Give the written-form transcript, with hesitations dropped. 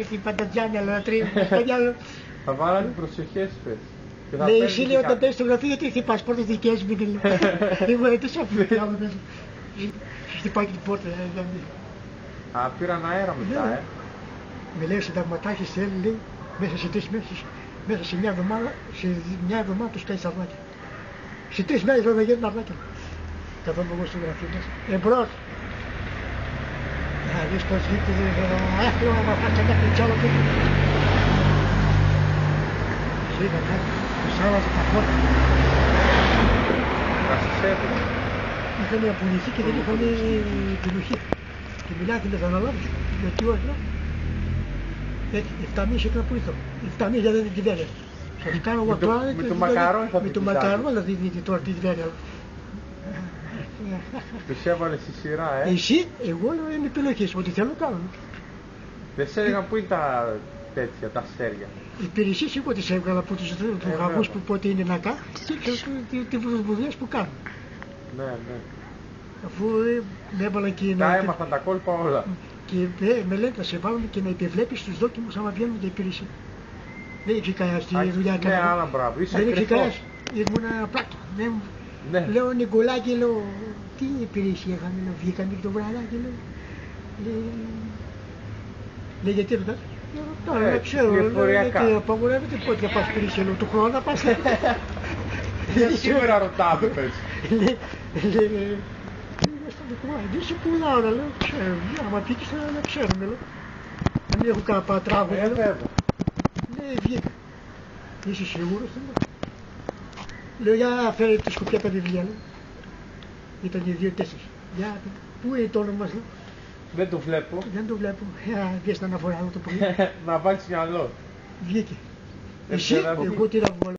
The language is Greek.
στην Παντατζάνια, αλλά Θα βάλανε προσοχές, πες. Λέει, εσύ λέει όταν πες στο γραφείο, γιατί χτυπάς πόρτες δικές μου, λέει. Είμαι τόσο αφήνω μέσα. Χτυπάει και την πόρτα. Α, πήραν αέρα μετά, Με λέει ο συνταγματάρχης θέλει, λέει, μέσα σε 3 μέρες, μέσα σε μια εβδομάδα τους κάνει σαρδάκια. Σε 3 μέρες βέβαια γίνουν αρδάκια. Καθόμουν εγώ στο γραφείο μας. Εμπρός. Να δεις πως βγήκε, έφυγε να μαθάσει ένα κλιτσάλο και είδα κάτι, τους άλαζε τα φόρτα. Να σας έφυγε. Είχαν απολυθεί και δεν είχαν επιλογή. Και μιλάει και με θα αναλάβεις, γιατί όχι, ναι. Έτσι, 7 μήνες έκανα που ήρθα. 7 μήνες δεν την κυβέρνηση. Σας κάνω εγώ τώρα... Με το μακαρόνι θα με το μακαρόνι, αλλά δεν δείτε τώρα τι κυβέρνηση. Τους έβαλες στη σειρά, Εσύ, εγώ λέω είναι επιλογές, ό,τι θέλω κάνω. Δεν σε έλεγαν πού είναι τα τέτοια, τα αστέρια. Οι υπηρεσίες εγώ τις έβγαλα από τους γαμούς που πότε είναι να κάνουν και τις δουλειές που κάνουν. Ναι, ναι. Αφού με έβαλαν και τα έμαθαν τα κόλπα όλα. Και με λένε να σε βάλουμε και να επιβλέπεις τους δόκιμους άμα βγαίνουν για υπηρεσία. Δεν είχε κανένας τη δουλειά ναι, άλλα μπράβο, δεν είχε κανένας. Ήμουνα πλάκα. Ναι. Λέω Νικολάκη, λέω, τι υπηρεσία είχαμε, λέω, βγήκαμε και το βραδάκι, λέω. Λέει γιατί ρωτάς. Τώρα δεν ξέρω, γιατί απαγορεύεται πότε να πας υπηρεσία, λέω, του χρόνου να πας. Σήμερα ρωτάμε, πες. Λέει, δεν σε πουλάω, λέω, ξέρω, άμα πήγες να ξέρουμε, λέω. Αν έχω κανένα πατράγο, λέω. Λέει, βγήκα. Είσαι σίγουρος, λέω, για φέρε τη σκοπιά τα βιβλία, λέω. Ήταν οι 2-4. Για, πού είναι το όνομα μας, λέω. Δεν το βλέπω. Δεν το βλέπω. Βγες την αναφορά, το πρωί. Να βάλεις μυαλό. Βγήκε. Εσύ, εγώ τι να βγάλω.